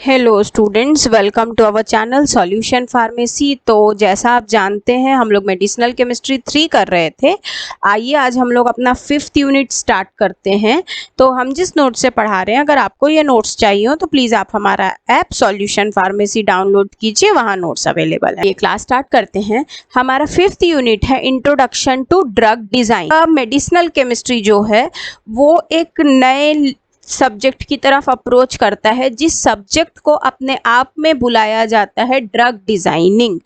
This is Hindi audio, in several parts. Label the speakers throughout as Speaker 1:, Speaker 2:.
Speaker 1: Hello students, welcome to our channel solution pharmacy. तो जैसा आप जानते हैं हम लोग मेडिसिनल केमिस्ट्री 3 कर रहे थे। आइए आज हम लोग अपना 5th यूनिट स्टार्ट करते हैं। तो हम जिस नोट से पढ़ा रहे हैं, अगर आपको ये नोट्स चाहिए हो तो प्लीज़ आप हमारा ऐप सॉल्यूशन फार्मेसी डाउनलोड कीजिए, वहाँ नोट्स अवेलेबल है। ये क्लास स्टार्ट करते हैं। हमारा 5th यूनिट है introduction to drug design. Medicinal chemistry जो है वो एक नए सब्जेक्ट की तरफ अप्रोच करता है, जिस सब्जेक्ट को अपने आप में बुलाया जाता है ड्रग डिजाइनिंग।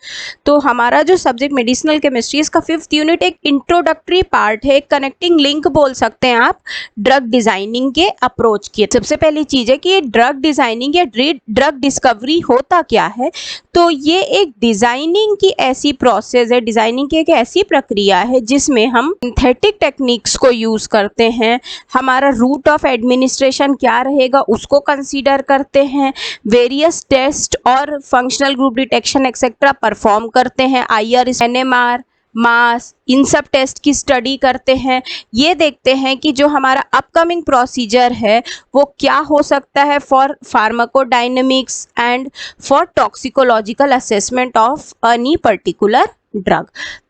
Speaker 1: तो हमारा जो सब्जेक्ट मेडिसिनल केमिस्ट्री, इसका 5th यूनिट एक इंट्रोडक्टरी पार्ट है, एक कनेक्टिंग लिंक बोल सकते हैं आप ड्रग डिजाइनिंग के अप्रोच की। सबसे पहली चीज है कि ये ड्रग डिजाइनिंग या ड्रग डिस्कवरी होता क्या है। तो ये एक डिजाइनिंग की ऐसी प्रोसेस है, डिजाइनिंग की एक ऐसी प्रक्रिया है जिसमें हम सिंथेटिक टेक्निक्स को यूज करते हैं। हमारा रूट ऑफ एडमिनिस्ट्रेशन क्या रहेगा उसको कंसीडर करते हैं, वेरियस टेस्ट और functional group detection etcetera perform करते हैं, IR, NMR, मास, इन सब टेस्ट की स्टडी करते हैं। ये देखते हैं कि जो हमारा अपकमिंग प्रोसीजर है वो क्या हो सकता है for pharmacodynamics and for toxicological assessment of any particular drug.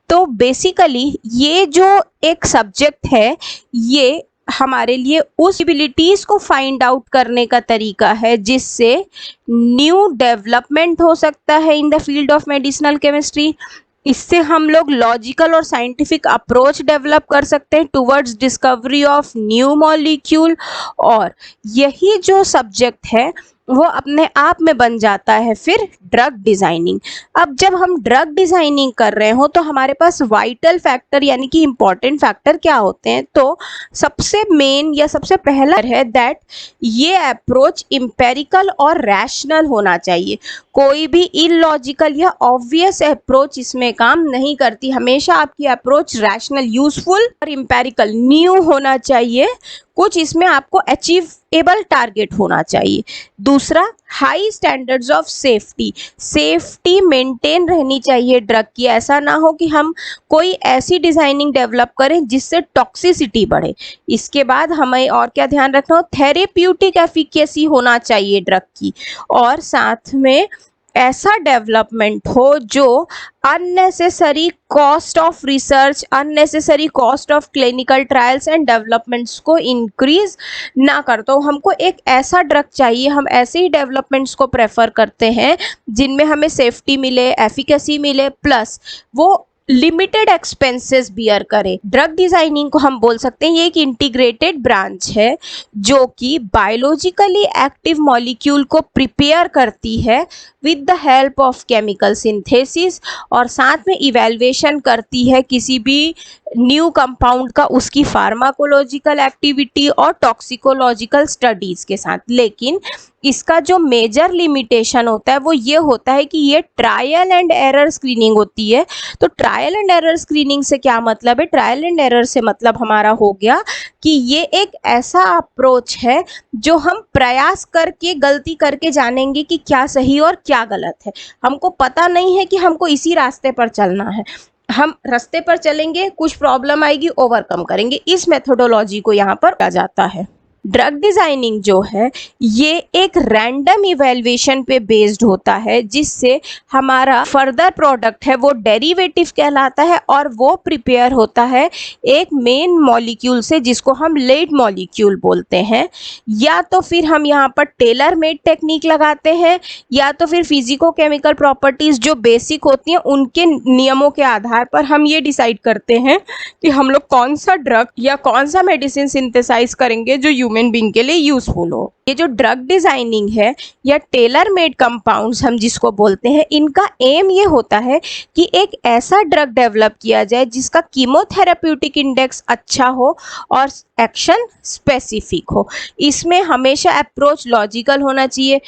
Speaker 1: तो बेसिकली ये जो एक सब्जेक्ट है ये हमारे लिए उस एबिलिटीज को फाइंड आउट करने का तरीका है जिससे न्यू डेवलपमेंट हो सकता है in the field of medicinal chemistry. इससे हम लोग लॉजिकल और साइंटिफिक अप्रोच डेवलप कर सकते हैं towards discovery of new molecule. और यही जो सब्जेक्ट है वो अपने आप में बन जाता है फिर ड्रग डिजाइनिंग। अब जब हम ड्रग डिजाइनिंग कर रहे हो तो हमारे पास वाइटल फैक्टर यानी कि इंपॉर्टेंट फैक्टर क्या होते हैं। तो सबसे मेन या सबसे पहला है दैट ये अप्रोच इंपेरिकल और रैशनल होना चाहिए। कोई भी इलॉजिकल या ऑब्वियस अप्रोच इसमें काम नहीं करती। हमेशा आपकी अप्रोच रैशनल, यूजफुल और इंपेरिकल, न्यू होना चाहिए। कुछ इसमें आपको अचीवेबल टारगेट होना चाहिए। दूसरा, high standards of safety, safety maintain रहनी चाहिए ड्रग की। ऐसा ना हो कि हम कोई ऐसी डिजाइनिंग डेवलप करें जिससे टॉक्सिसिटी बढ़े। इसके बाद हमें और क्या ध्यान रखना हो, थेरेप्यूटिक एफिकेसी होना चाहिए ड्रग की। और साथ में ऐसा डेवलपमेंट हो जो unnecessary cost of research, unnecessary cost of clinical trials and developments को इंक्रीज ना कर। तो हमको एक ऐसा ड्रग चाहिए, हम ऐसे ही डेवलपमेंट्स को प्रेफर करते हैं जिनमें हमें सेफ्टी मिले, एफिकेसी मिले, प्लस वो लिमिटेड एक्सपेंसेस बियर करे। ड्रग डिजाइनिंग को हम बोल सकते हैं ये एक इंटीग्रेटेड ब्रांच है जो कि बायोलॉजिकली एक्टिव मॉलिक्यूल को प्रिपेयर करती है with the help of chemical synthesis, और साथ में इवैल्यूएशन करती है किसी भी न्यू कंपाउंड का, उसकी फार्माकोलॉजिकल एक्टिविटी और टॉक्सिकोलॉजिकल स्टडीज के साथ। लेकिन इसका जो मेजर लिमिटेशन होता है वो ये होता है कि ये ट्रायल एंड एरर स्क्रीनिंग होती है। तो ट्रायल एंड एरर स्क्रीनिंग से क्या मतलब है? ट्रायल एंड एरर से मतलब हमारा हो गया कि ये एक ऐसा अप्रोच है जो हम प्रयास करके, गलती करके जानेंगे कि क्या सही और क्या गलत है। हमको पता नहीं है कि हमको इसी रास्ते पर चलना है, हम रास्ते पर चलेंगे, कुछ प्रॉब्लम आएगी, ओवरकम करेंगे। इस मेथोडोलॉजी को यहाँ पर किया जाता है। ड्रग डिजाइनिंग जो है ये एक रैंडम इवैल्यूएशन पे बेस्ड होता है, जिससे हमारा फर्दर प्रोडक्ट है वो डेरिवेटिव कहलाता है और वो प्रिपेयर होता है एक मेन मॉलिक्यूल से जिसको हम लीड मॉलिक्यूल बोलते हैं। या तो फिर हम यहाँ पर टेलर मेड टेक्निक लगाते हैं, या तो फिर फिजिको केमिकल प्रॉपर्टीज जो बेसिक होती हैं उनके नियमों के आधार पर हम ये डिसाइड करते हैं कि हम लोग कौन सा ड्रग या कौन सा मेडिसिन सिंथेसाइज करेंगे जो ह्यूमन बीइंग के लिए यूजफुल हो। ये जो ड्रग डिजाइनिंग है या टेलर मेड कंपाउंड्स हम जिसको बोलते हैं, इनका एम ये होता है कि एक ऐसा ड्रग डेवलप किया जाए जिसका कीमोथेरेप्यूटिक इंडेक्स अच्छा हो और एक्शन स्पेसिफिक हो। इसमें हमेशा अप्रोच लॉजिकल होना चाहिए।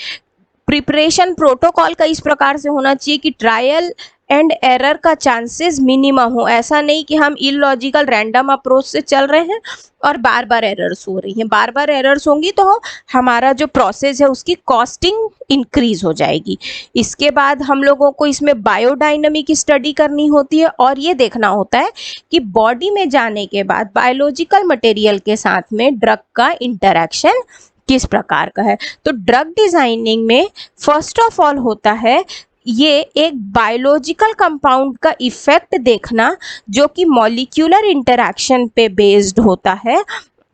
Speaker 1: प्रिपरेशन प्रोटोकॉल का इस प्रकार से होना चाहिए कि ट्रायल एंड एरर का चांसेस मिनिमम हो। ऐसा नहीं कि हम इलॉजिकल रैंडम अप्रोच से चल रहे हैं और बार बार एरर्स हो रही हैं। बार बार एरर्स होंगी तो हमारा जो प्रोसेस है उसकी कॉस्टिंग इंक्रीज हो जाएगी। इसके बाद हम लोगों को इसमें बायोडायनामिक स्टडी करनी होती है और ये देखना होता है कि बॉडी में जाने के बाद बायोलॉजिकल मटेरियल के साथ में ड्रग का इंटरेक्शन किस प्रकार का है। तो ड्रग डिजाइनिंग में फर्स्ट ऑफ ऑल होता है ये एक बायोलॉजिकल कंपाउंड का इफेक्ट देखना जो कि मॉलिक्यूलर इंटरैक्शन पे बेस्ड होता है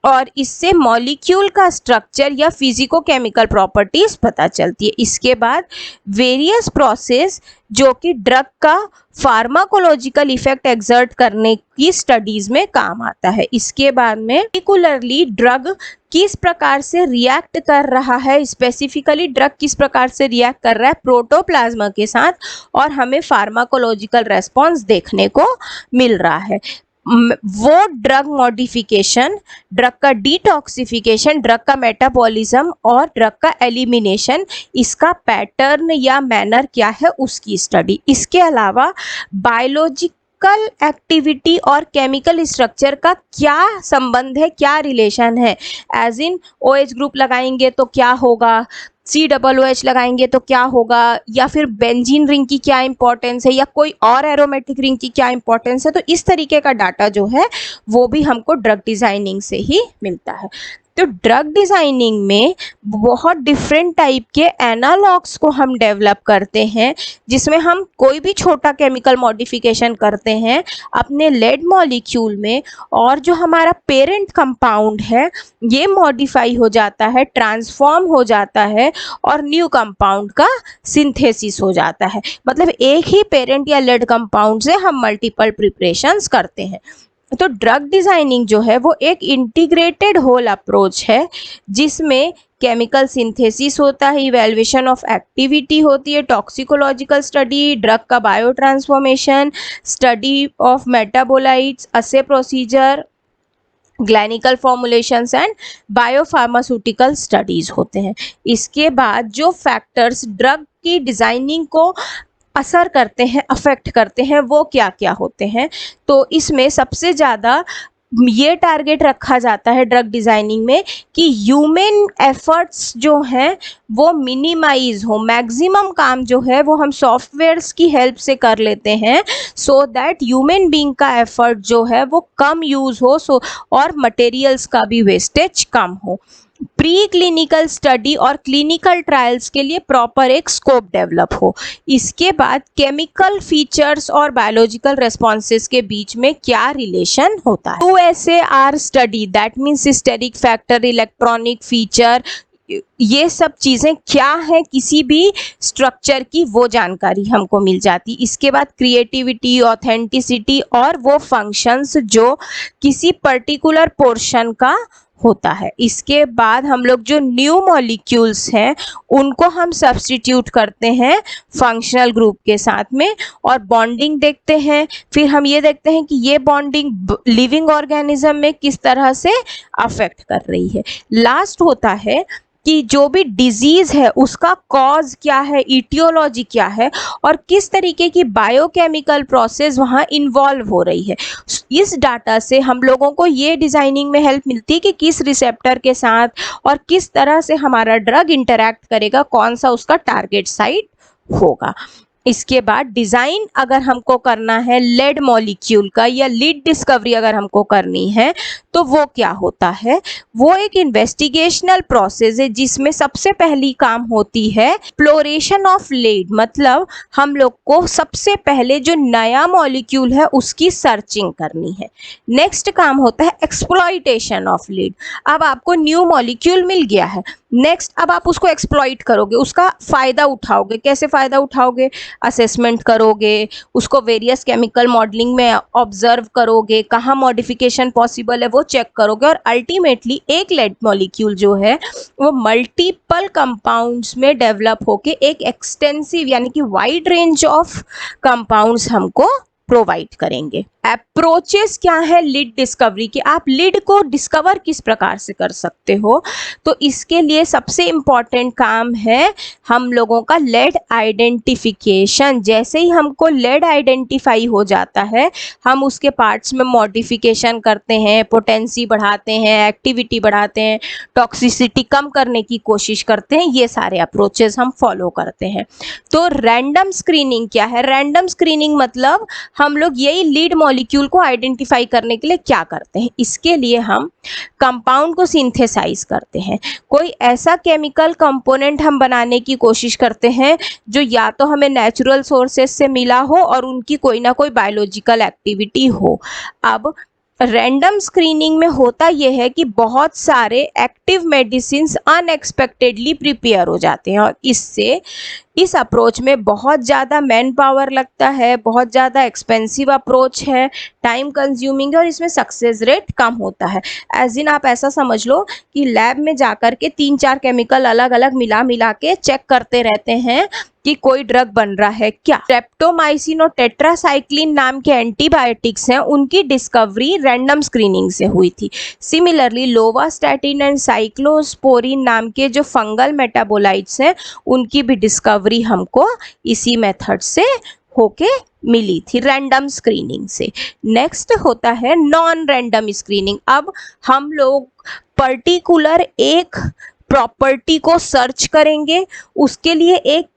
Speaker 1: और इससे मॉलिक्यूल का स्ट्रक्चर या फिजिको केमिकल प्रॉपर्टीज पता चलती है। इसके बाद वेरियस प्रोसेस जो कि ड्रग का फार्माकोलॉजिकल इफेक्ट एक्सर्ट करने की स्टडीज में काम आता है। इसके बाद में पर्टिकुलरली ड्रग किस प्रकार से रिएक्ट कर रहा है, स्पेसिफिकली ड्रग किस प्रकार से रिएक्ट कर रहा है प्रोटोप्लाज्मा के साथ और हमें फार्माकोलॉजिकल रेस्पॉन्स देखने को मिल रहा है। वो ड्रग मॉडिफिकेशन, ड्रग का डिटॉक्सिफिकेशन, ड्रग का मेटाबॉलिज्म और ड्रग का एलिमिनेशन, इसका पैटर्न या मैनर क्या है उसकी स्टडी। इसके अलावा बायोलॉजिकल एक्टिविटी और केमिकल स्ट्रक्चर का क्या संबंध है, क्या रिलेशन है, एज इन OH ग्रुप लगाएंगे तो क्या होगा, COOH लगाएंगे तो क्या होगा, या फिर बेंजीन रिंग की क्या इंपॉर्टेंस है या कोई और एरोमेटिक रिंग की क्या इंपॉर्टेंस है। तो इस तरीके का डाटा जो है वो भी हमको ड्रग डिजाइनिंग से ही मिलता है। तो ड्रग डिजाइनिंग में बहुत डिफरेंट टाइप के एनालॉग्स को हम डेवलप करते हैं जिसमें हम कोई भी छोटा केमिकल मॉडिफिकेशन करते हैं अपने लेड मॉलिक्यूल में और जो हमारा पेरेंट कंपाउंड है ये मॉडिफाई हो जाता है, ट्रांसफॉर्म हो जाता है और न्यू कंपाउंड का सिंथेसिस हो जाता है। मतलब एक ही पेरेंट या लेड कंपाउंड से हम मल्टीपल प्रिपरेशंस करते हैं। तो ड्रग डिजाइनिंग जो है वो एक इंटीग्रेटेड होल अप्रोच है जिसमें केमिकल सिंथेसिस होता है, इवैल्यूएशन ऑफ एक्टिविटी होती है, टॉक्सिकोलॉजिकल स्टडी, ड्रग का biotransformation, study of metabolites, assay procedure, galenical formulations and biopharmaceutical studies होते हैं। इसके बाद जो फैक्टर्स ड्रग की डिजाइनिंग को असर करते हैं, अफेक्ट करते हैं, वो क्या क्या होते हैं। तो इसमें सबसे ज़्यादा ये टारगेट रखा जाता है ड्रग डिज़ाइनिंग में कि ह्यूमन एफर्ट्स जो हैं वो मिनिमाइज हो, मैक्सिमम काम जो है वो हम सॉफ्टवेयर्स की हेल्प से कर लेते हैं सो दैट ह्यूमन बीइंग का एफर्ट जो है वो कम यूज़ हो और मटेरियल्स का भी वेस्टेज कम हो। प्री क्लिनिकल स्टडी और क्लिनिकल ट्रायल्स के लिए प्रॉपर एक स्कोप डेवलप हो। इसके बाद केमिकल फीचर्स और बायोलॉजिकल रेस्पॉन्सेस के बीच में क्या रिलेशन होता है। QSAR study that means steric factor, electronic feature, ये सब चीज़ें क्या है किसी भी स्ट्रक्चर की वो जानकारी हमको मिल जाती। इसके बाद क्रिएटिविटी, ऑथेंटिसिटी और वो फंक्शंस जो किसी पर्टिकुलर पोर्शन का होता है। इसके बाद हम लोग जो न्यू मॉलिक्यूल्स हैं उनको हम सब्स्टिट्यूट करते हैं फंक्शनल ग्रुप के साथ में और बॉन्डिंग देखते हैं। फिर हम ये देखते हैं कि ये बॉन्डिंग लिविंग ऑर्गेनिज्म में किस तरह से अफेक्ट कर रही है। लास्ट होता है कि जो भी डिजीज़ है उसका कॉज क्या है, इटियोलॉजी क्या है और किस तरीके की बायोकेमिकल प्रोसेस वहाँ इन्वॉल्व हो रही है। इस डाटा से हम लोगों को ये डिज़ाइनिंग में हेल्प मिलती है कि किस रिसेप्टर के साथ और किस तरह से हमारा ड्रग इंटरैक्ट करेगा, कौन सा उसका टारगेट साइट होगा। इसके बाद डिज़ाइन अगर हमको करना है लेड मॉलिक्यूल का या लीड डिस्कवरी अगर हमको करनी है तो वो क्या होता है, वो एक इन्वेस्टिगेशनल प्रोसेस है जिसमें सबसे पहली काम होती है एक्सप्लोरेशन ऑफ लीड। मतलब हम लोग को सबसे पहले जो नया मॉलिक्यूल है उसकी सर्चिंग करनी है। नेक्स्ट काम होता है एक्सप्लॉइटेशन ऑफ लीड। अब आपको न्यू मॉलिक्यूल मिल गया है, नेक्स्ट अब आप उसको एक्सप्लॉइट करोगे, उसका फ़ायदा उठाओगे। कैसे फ़ायदा उठाओगे, असेसमेंट करोगे, उसको वेरियस केमिकल मॉडलिंग में ऑब्जर्व करोगे, कहाँ मॉडिफिकेशन पॉसिबल है वो चेक करोगे और अल्टीमेटली एक लेड मॉलिक्यूल जो है वो मल्टीपल कंपाउंड्स में डेवलप होके एक एक्सटेंसिव यानी कि वाइड रेंज ऑफ कंपाउंड्स हमको प्रोवाइड करेंगे। अप्रोचेस क्या है लीड डिस्कवरी की, आप लीड को डिस्कवर किस प्रकार से कर सकते हो। तो इसके लिए सबसे इम्पॉर्टेंट काम है हम लोगों का लेड आइडेंटिफिकेशन। जैसे ही हमको लेड आइडेंटिफाई हो जाता है हम उसके पार्ट्स में मॉडिफिकेशन करते हैं, पोटेंसी बढ़ाते हैं, एक्टिविटी बढ़ाते हैं, टॉक्सिसिटी कम करने की कोशिश करते हैं। ये सारे अप्रोचेस हम फॉलो करते हैं। तो रैंडम स्क्रीनिंग क्या है, रैंडम स्क्रीनिंग मतलब हम लोग यही लीड मॉलिक्यूल को आइडेंटिफाई करने के लिए क्या करते हैं, इसके लिए हम कंपाउंड को सिंथेसाइज करते हैं। कोई ऐसा केमिकल कंपोनेंट हम बनाने की कोशिश करते हैं जो या तो हमें नेचुरल सोर्सेस से मिला हो और उनकी कोई ना कोई बायोलॉजिकल एक्टिविटी हो। अब रैंडम स्क्रीनिंग में होता यह है कि बहुत सारे एक्टिव मेडिसिन्स अनएक्सपेक्टेडली प्रिपेयर हो जाते हैं और इससे इस अप्रोच में बहुत ज़्यादा मैन पावर लगता है, बहुत ज़्यादा एक्सपेंसिव अप्रोच है, टाइम कंज्यूमिंग है और इसमें सक्सेस रेट कम होता है। एज इन आप ऐसा समझ लो कि लैब में जाकर के 3-4 केमिकल अलग अलग मिला के चेक करते रहते हैं कि कोई ड्रग बन रहा है क्या। स्ट्रेप्टोमाइसिन और टेट्रासाइक्लिन नाम के एंटीबायोटिक्स हैं, उनकी डिस्कवरी रैंडम स्क्रीनिंग से हुई थी। सिमिलरली लोवास्टैटिन एंड साइक्लोस्पोरिन नाम के जो फंगल मेटाबोलाइट्स हैं, उनकी भी डिस्कवरी हमको इसी मेथड से होके मिली थी, रैंडम स्क्रीनिंग से। नेक्स्ट होता है नॉन रैंडम स्क्रीनिंग। अब हम लोग पर्टिकुलर एक प्रॉपर्टी को सर्च करेंगे, उसके लिए एक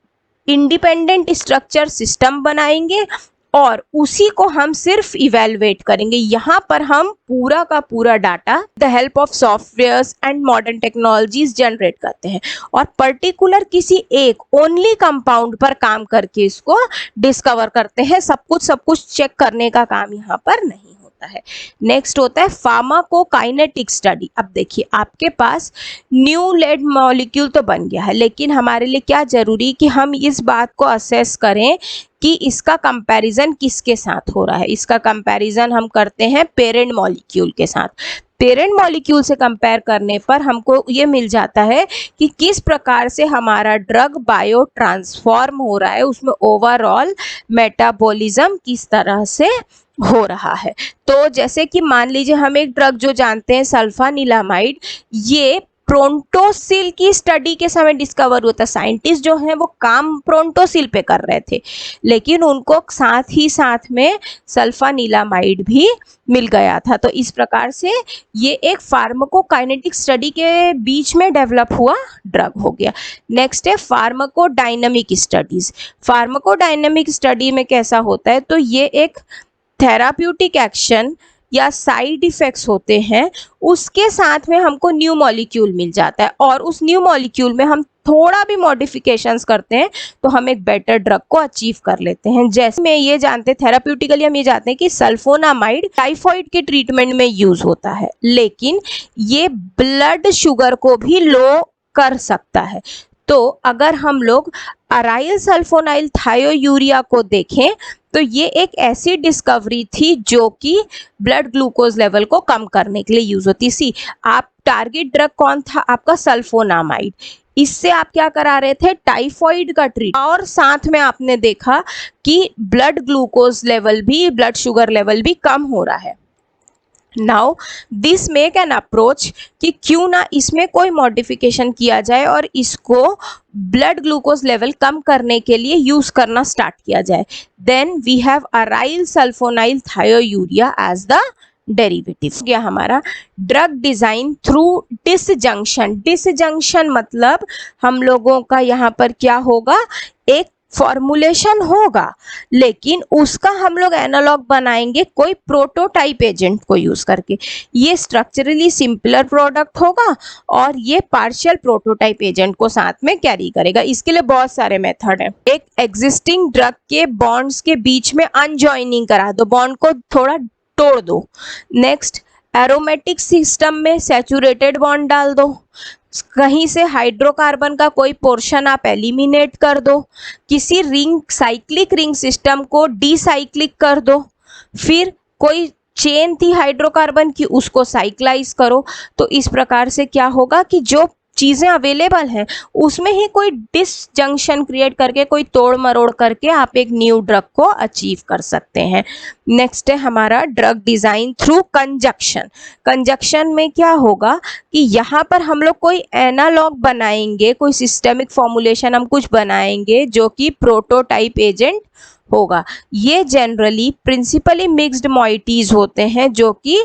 Speaker 1: इंडिपेंडेंट स्ट्रक्चर सिस्टम बनाएंगे और उसी को हम सिर्फ इवेलुएट करेंगे। यहाँ पर हम पूरा का पूरा data the help of softwares and modern technologies generate करते हैं और पर्टिकुलर किसी एक ओनली कंपाउंड पर काम करके इसको डिस्कवर करते हैं। सब कुछ चेक करने का काम यहाँ पर नहीं होता है। नेक्स्ट होता है फार्माकोकाइनेटिक स्टडी। अब देखिए आपके पास न्यू लेड मॉलिक्यूल तो बन गया है, लेकिन हमारे लिए क्या जरूरी कि हम इस बात को असेस करें कि इसका कंपैरिजन किसके साथ हो रहा है। इसका कंपैरिजन हम करते हैं पेरेंट मॉलिक्यूल के साथ। पेरेंट मॉलिक्यूल से कंपेयर करने पर हमको ये मिल जाता है कि किस प्रकार से हमारा ड्रग बायो ट्रांसफॉर्म हो रहा है, उसमें ओवरऑल मेटाबॉलिज्म किस तरह से हो रहा है। तो जैसे कि मान लीजिए हम एक ड्रग जो जानते हैं सल्फानिलामाइड, ये प्रोंटोसिल की स्टडी के समय डिस्कवर हुआ था। साइंटिस्ट जो हैं वो काम प्रोंटोसिल पे कर रहे थे, लेकिन उनको साथ ही साथ में सल्फानिलामाइड भी मिल गया था। तो इस प्रकार से ये एक फार्माकोकाइनेटिक स्टडी के बीच में डेवलप हुआ ड्रग हो गया। नेक्स्ट है फार्माकोडायनामिक स्टडीज। फार्माकोडायनामिक स्टडी में कैसा होता है, तो ये एक थेराप्यूटिक एक्शन या साइड इफेक्ट्स होते हैं, उसके साथ में हमको न्यू मॉलिक्यूल मिल जाता है और उस न्यू मॉलिक्यूल में हम थोड़ा भी मॉडिफिकेशंस करते हैं तो हम एक बेटर ड्रग को अचीव कर लेते हैं। जैसे में ये जानते हैं थेराप्यूटिकली हम ये जानते हैं कि सल्फोनामाइड टाइफॉइड के ट्रीटमेंट में यूज होता है, लेकिन ये ब्लड शुगर को भी लो कर सकता है। तो अगर हम लोग अराइल सल्फोनाइल थायोयूरिया को देखें तो ये एक ऐसी डिस्कवरी थी जो कि ब्लड ग्लूकोज लेवल को कम करने के लिए यूज होती थी। आप टारगेट ड्रग कौन था आपका, सल्फोनामाइड। इससे आप क्या करा रहे थे, टाइफॉइड का ट्रीट, और साथ में आपने देखा कि ब्लड ग्लूकोज लेवल भी, ब्लड शुगर लेवल भी कम हो रहा है। Now this make an approach कि क्यों ना इसमें कोई मॉडिफिकेशन किया जाए और इसको ब्लड ग्लूकोज लेवल कम करने के लिए यूज करना स्टार्ट किया जाए। Then we have aryl sulfonyl thiourea as the derivative. गया हमारा drug design through disjunction. Disjunction मतलब हम लोगों का यहाँ पर क्या होगा, एक फॉर्मुलेशन होगा, लेकिन उसका हम लोग एनालॉग बनाएंगे कोई प्रोटोटाइप एजेंट को यूज करके। ये स्ट्रक्चरली सिंपलर प्रोडक्ट होगा और ये पार्शियल प्रोटोटाइप एजेंट को साथ में कैरी करेगा। इसके लिए बहुत सारे मेथड हैं। एक एग्जिस्टिंग ड्रग के बॉन्ड्स के बीच में अनजॉइनिंग करा दो, बॉन्ड को थोड़ा तोड़ दो। नेक्स्ट एरोमेटिक सिस्टम में सैचुरेटेड बॉन्ड डाल दो, कहीं से हाइड्रोकार्बन का कोई पोर्शन आप एलिमिनेट कर दो, किसी रिंग साइक्लिक रिंग सिस्टम को डिसाइक्लिक कर दो, फिर कोई चेन थी हाइड्रोकार्बन की उसको साइक्लाइज करो। तो इस प्रकार से क्या होगा कि जो चीज़ें अवेलेबल हैं उसमें ही कोई डिसजंक्शन क्रिएट करके, कोई तोड़ मरोड़ करके आप एक न्यू ड्रग को अचीव कर सकते हैं। नेक्स्ट है हमारा drug design through conjunction. Conjunction में क्या होगा कि यहाँ पर हम लोग कोई एनालॉग बनाएंगे, कोई सिस्टेमिक फॉर्मुलेशन हम कुछ बनाएंगे जो कि प्रोटोटाइप एजेंट होगा। ये जनरली प्रिंसिपली मिक्स्ड मॉइटीज होते हैं जो कि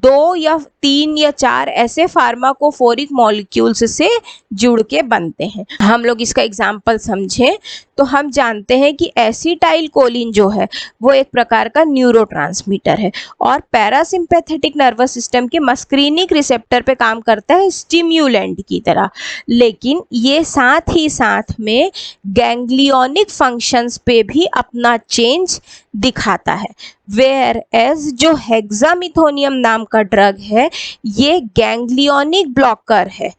Speaker 1: 2 या 3 या 4 ऐसे फार्माकोफोरिक मॉलिक्यूल्स से जुड़ के बनते हैं। हम लोग इसका एग्जाम्पल समझें तो हम जानते हैं कि एसिटाइल कोलिन जो है वो एक प्रकार का न्यूरोट्रांसमीटर है और पैरासिम्पैथेटिक नर्वस सिस्टम के मस्क्रीनिक रिसेप्टर पे काम करता है स्टिम्युलेंट की तरह, लेकिन ये साथ ही साथ में गैंग्लियोनिक फंक्शंस पे भी अपना चेंज दिखाता है। वेयर एज जो हेक्सामिथोनियम नाम का ड्रग है ये गैंग्लियोनिक ब्लॉकर है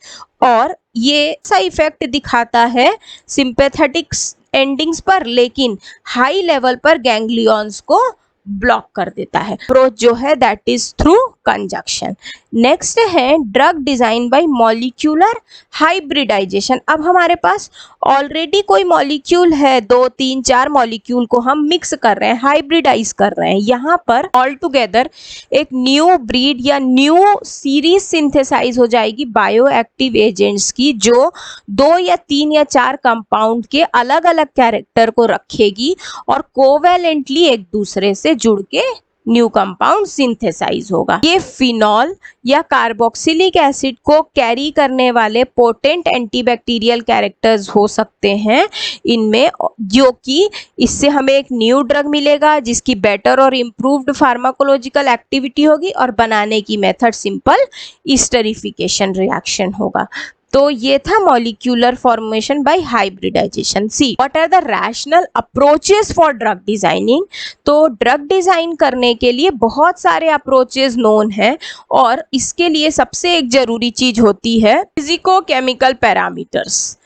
Speaker 1: और ये ऐसा इफेक्ट दिखाता है सिंपैथेटिक एंडिंग्स पर, लेकिन हाई लेवल पर गैंग्लियंस को ब्लॉक कर देता है। अप्रोच जो है that is through conjunction. Next है drug design by molecular hybridization. अब हमारे पास ऑलरेडी कोई मॉलिक्यूल है, 2, 3, 4 मॉलिक्यूल को हम मिक्स कर रहे हैं, हाइब्रिडाइज कर रहे हैं। यहाँ पर ऑल टुगेदर एक न्यू ब्रीड या न्यू सीरीज सिंथेसाइज हो जाएगी बायो एक्टिव एजेंट्स की, जो 2 या 3 या 4 कंपाउंड के अलग अलग कैरेक्टर को रखेगी और कोवैलेंटली एक दूसरे से जुड़ के न्यू कंपाउंड सिंथेसाइज होगा। ये फिनॉल या कार्बोक्सिलिक एसिड को कैरी करने वाले पोटेंट एंटीबैक्टीरियल कैरेक्टर्स हो सकते हैं इनमें, जो कि इससे हमें एक न्यू ड्रग मिलेगा जिसकी बेटर और इम्प्रूव्ड फार्माकोलॉजिकल एक्टिविटी होगी और बनाने की मेथड सिंपल एस्टरिफिकेशन रिएक्शन होगा। तो ये था molecular formation by hybridization. See what are the rational approaches for drug designing. तो ड्रग डिजाइन करने के लिए बहुत सारे अप्रोचेस नोन हैं और इसके लिए सबसे एक जरूरी चीज होती है फिजिको केमिकल पैरामीटर्स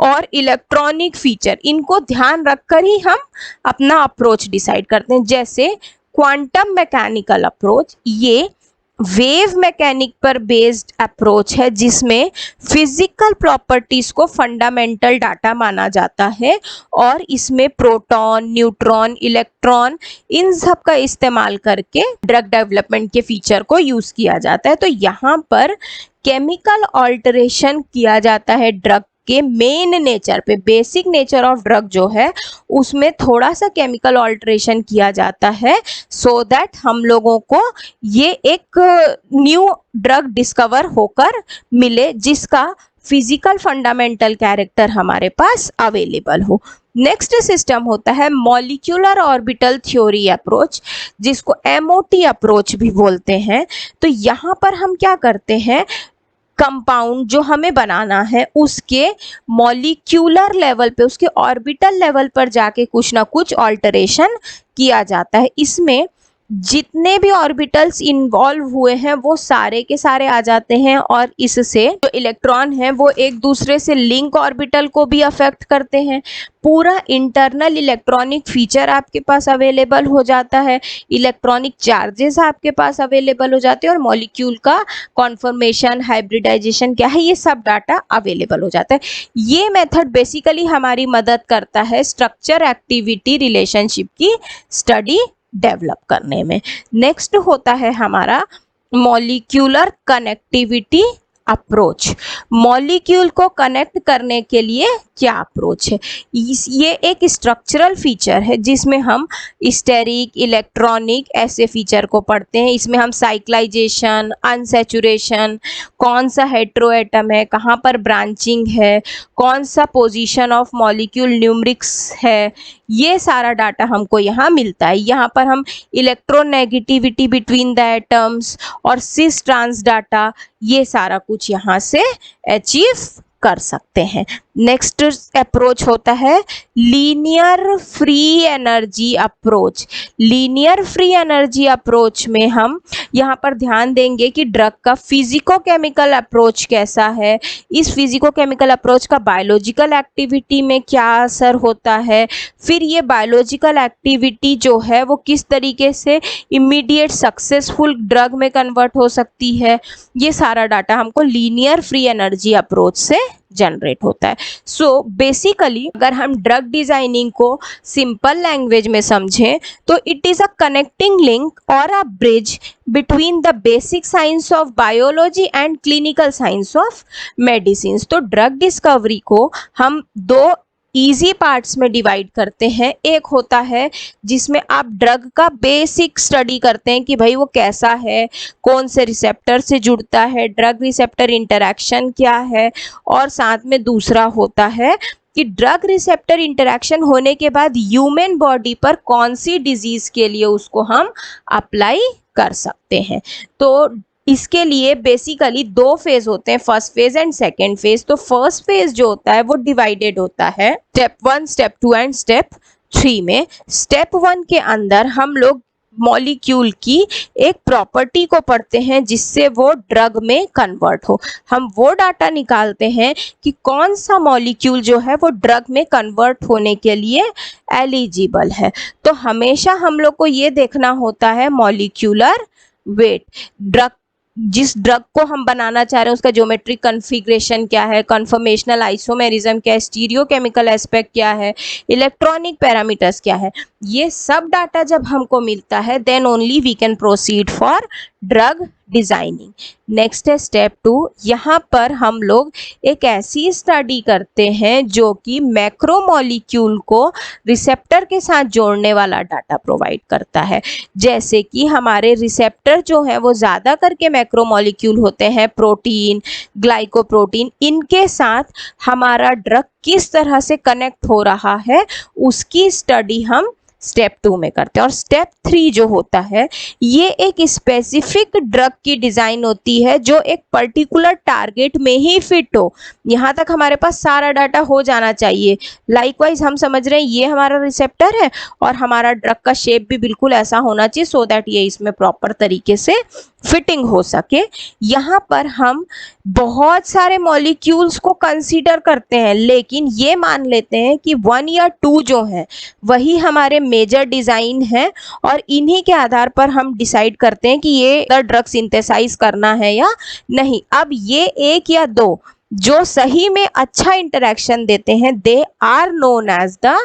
Speaker 1: और इलेक्ट्रॉनिक फीचर। इनको ध्यान रखकर ही हम अपना अप्रोच डिसाइड करते हैं। जैसे क्वांटम मैकेनिकल अप्रोच, ये वेव मैकेनिक पर बेस्ड अप्रोच है जिसमें फिजिकल प्रॉपर्टीज को फंडामेंटल डाटा माना जाता है और इसमें प्रोटॉन, न्यूट्रॉन, इलेक्ट्रॉन इन सब का इस्तेमाल करके ड्रग डेवलपमेंट के फीचर को यूज किया जाता है। तो यहाँ पर केमिकल ऑल्टरेशन किया जाता है ड्रग के मेन नेचर पे, बेसिक नेचर ऑफ ड्रग जो है उसमें थोड़ा सा केमिकल ऑल्टरेशन किया जाता है सो दैट हम लोगों को ये एक न्यू ड्रग डिस्कवर होकर मिले जिसका फिजिकल फंडामेंटल कैरेक्टर हमारे पास अवेलेबल हो। नेक्स्ट सिस्टम होता है मॉलिक्यूलर ऑर्बिटल थ्योरी अप्रोच, जिसको MOT अप्रोच भी बोलते हैं। तो यहाँ पर हम क्या करते हैं, कंपाउंड जो हमें बनाना है उसके मॉलिक्यूलर लेवल पे, उसके ऑर्बिटल लेवल पर जाके कुछ ना कुछ ऑल्टरेशन किया जाता है। इसमें जितने भी ऑर्बिटल्स इन्वॉल्व हुए हैं वो सारे के सारे आ जाते हैं और इससे जो इलेक्ट्रॉन है वो एक दूसरे से लिंक ऑर्बिटल को भी अफेक्ट करते हैं। पूरा इंटरनल इलेक्ट्रॉनिक फीचर आपके पास अवेलेबल हो जाता है, इलेक्ट्रॉनिक चार्जेस आपके पास अवेलेबल हो जाते हैं और मॉलिक्यूल का कॉन्फर्मेशन, हाइब्रिडाइजेशन क्या है, ये सब डाटा अवेलेबल हो जाता है। ये मेथड बेसिकली हमारी मदद करता है स्ट्रक्चर एक्टिविटी रिलेशनशिप की स्टडी डेवलप करने में। नेक्स्ट होता है हमारा मॉलिक्यूलर कनेक्टिविटी अप्रोच। मॉलिक्यूल को कनेक्ट करने के लिए क्या अप्रोच है, ये एक स्ट्रक्चरल फीचर है जिसमें हम स्टेरिक, इलेक्ट्रॉनिक ऐसे फीचर को पढ़ते हैं। इसमें हम साइक्लाइजेशन, अनसैचुरेशन, कौन सा हेट्रोएटम है, कहाँ पर ब्रांचिंग है, कौन सा पोजीशन ऑफ मॉलिक्यूल न्यूमरिक्स है, ये सारा डाटा हमको यहाँ मिलता है। यहाँ पर हम इलेक्ट्रोनेगेटिविटी बिटवीन द एटम्स और सिस ट्रांस डाटा, ये सारा कुछ यहाँ से अचीव कर सकते हैं। नेक्स्ट अप्रोच होता है linear free energy approach. Linear free energy approach में हम यहाँ पर ध्यान देंगे कि ड्रग का फिजिको केमिकल अप्रोच कैसा है, इस फिजिको केमिकल अप्रोच का बायोलॉजिकल एक्टिविटी में क्या असर होता है, फिर ये बायोलॉजिकल एक्टिविटी जो है वो किस तरीके से इमीडिएट सक्सेसफुल ड्रग में कन्वर्ट हो सकती है। ये सारा डाटा हमको लीनियर फ्री एनर्जी अप्रोच से जनरेट होता है। सो बेसिकली अगर हम ड्रग डिजाइनिंग को सिंपल लैंग्वेज में समझें तो it is a connecting link और a bridge between the basic science of biology and clinical science of medicine. तो ड्रग डिस्कवरी को हम दो इजी पार्ट्स में डिवाइड करते हैं। एक होता है जिसमें आप ड्रग का बेसिक स्टडी करते हैं कि भाई वो कैसा है, कौन से रिसेप्टर से जुड़ता है, ड्रग रिसेप्टर इंटरैक्शन क्या है, और साथ में दूसरा होता है कि ड्रग रिसेप्टर इंटरैक्शन होने के बाद ह्यूमन बॉडी पर कौन सी डिजीज के लिए उसको हम अप्लाई कर सकते हैं। तो इसके लिए बेसिकली दो फेज होते हैं, first phase and second phase. तो फर्स्ट फेज जो होता है वो डिवाइडेड होता है स्टेप 1, स्टेप 2 एंड स्टेप 3 में। स्टेप 1 के अंदर हम लोग मॉलिक्यूल की एक प्रॉपर्टी को पढ़ते हैं जिससे वो ड्रग में कन्वर्ट हो। हम वो डाटा निकालते हैं कि कौन सा मॉलिक्यूल जो है वो ड्रग में कन्वर्ट होने के लिए एलिजिबल है। तो हमेशा हम लोग को ये देखना होता है मॉलिक्यूलर वेट, जिस ड्रग को हम बनाना चाह रहे हैं उसका ज्योमेट्रिक कन्फिग्रेशन क्या है, कन्फर्मेशनल आइसोमेरिज्म क्या है, स्टीरियोकेमिकल एस्पेक्ट क्या है, इलेक्ट्रॉनिक पैरामीटर्स क्या है। ये सब डाटा जब हमको मिलता है then only we can proceed for drug designing. Next है स्टेप 2। यहाँ पर हम लोग एक ऐसी स्टडी करते हैं जो कि मैक्रोमोलिक्यूल को रिसेप्टर के साथ जोड़ने वाला डाटा प्रोवाइड करता है। जैसे कि हमारे रिसेप्टर जो है वो ज़्यादा करके मैक्रोमोलिक्यूल होते हैं, प्रोटीन, ग्लाइकोप्रोटीन, इनके साथ हमारा ड्रग किस तरह से कनेक्ट हो रहा है उसकी स्टडी हम स्टेप 2 में करते हैं। और स्टेप 3 जो होता है ये एक स्पेसिफिक ड्रग की डिज़ाइन होती है जो एक पर्टिकुलर टारगेट में ही फिट हो। यहाँ तक हमारे पास सारा डाटा हो जाना चाहिए। लाइकवाइज हम समझ रहे हैं ये हमारा रिसेप्टर है और हमारा ड्रग का शेप भी बिल्कुल ऐसा होना चाहिए सो दैट ये इसमें प्रॉपर तरीके से फिटिंग हो सके। यहाँ पर हम बहुत सारे मॉलिक्यूल्स को कंसीडर करते हैं लेकिन ये मान लेते हैं कि 1 या 2 जो हैं वही हमारे मेजर डिज़ाइन है और इन्हीं के आधार पर हम डिसाइड करते हैं कि ये ड्रग सिंथेसाइज करना है या नहीं। अब ये 1 या 2 जो सही में अच्छा इंटरेक्शन देते हैं they are known as the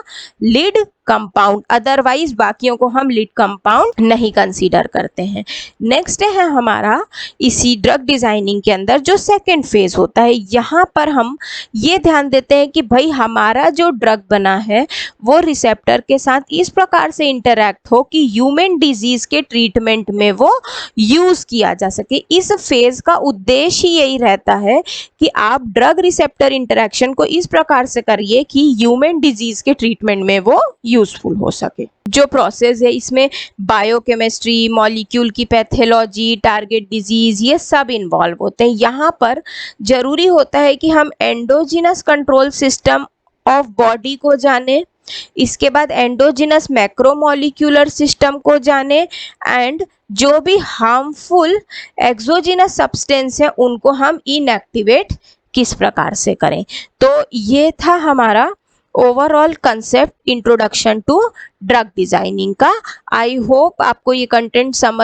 Speaker 1: lead compound, otherwise बाकियों को हम लीड कंपाउंड नहीं कंसीडर करते हैं। नेक्स्ट है हमारा इसी ड्रग डिजाइनिंग के अंदर जो सेकंड फेज होता है, यहाँ पर हम ये ध्यान देते हैं कि भाई हमारा जो ड्रग बना है वो रिसेप्टर के साथ इस प्रकार से इंटरैक्ट हो कि ह्यूमन डिजीज के ट्रीटमेंट में वो यूज किया जा सके। इस फेज का उद्देश्य ही यही रहता है कि आप ड्रग रिसेप्टर इंटरैक्शन को इस प्रकार से करिए कि ह्यूमन डिजीज के ट्रीटमेंट में वो यूजफुल हो सके। जो प्रोसेस है इसमें बायोकेमिस्ट्री, मॉलिक्यूल की पैथोलॉजी, टारगेट डिजीज ये सब इन्वॉल्व होते हैं। यहाँ पर जरूरी होता है कि हम endogenous control system of body को जाने, इसके बाद एंडोजिनस मैक्रोमोलिक्यूलर सिस्टम को जाने एंड जो भी हार्मफुल एक्सोजिनस सब्सटेंस है उनको हम इनएक्टिवेट किस प्रकार से करें। तो ये था हमारा overall concept introduction to drug designing का। आई होप आपको ये कंटेंट समझ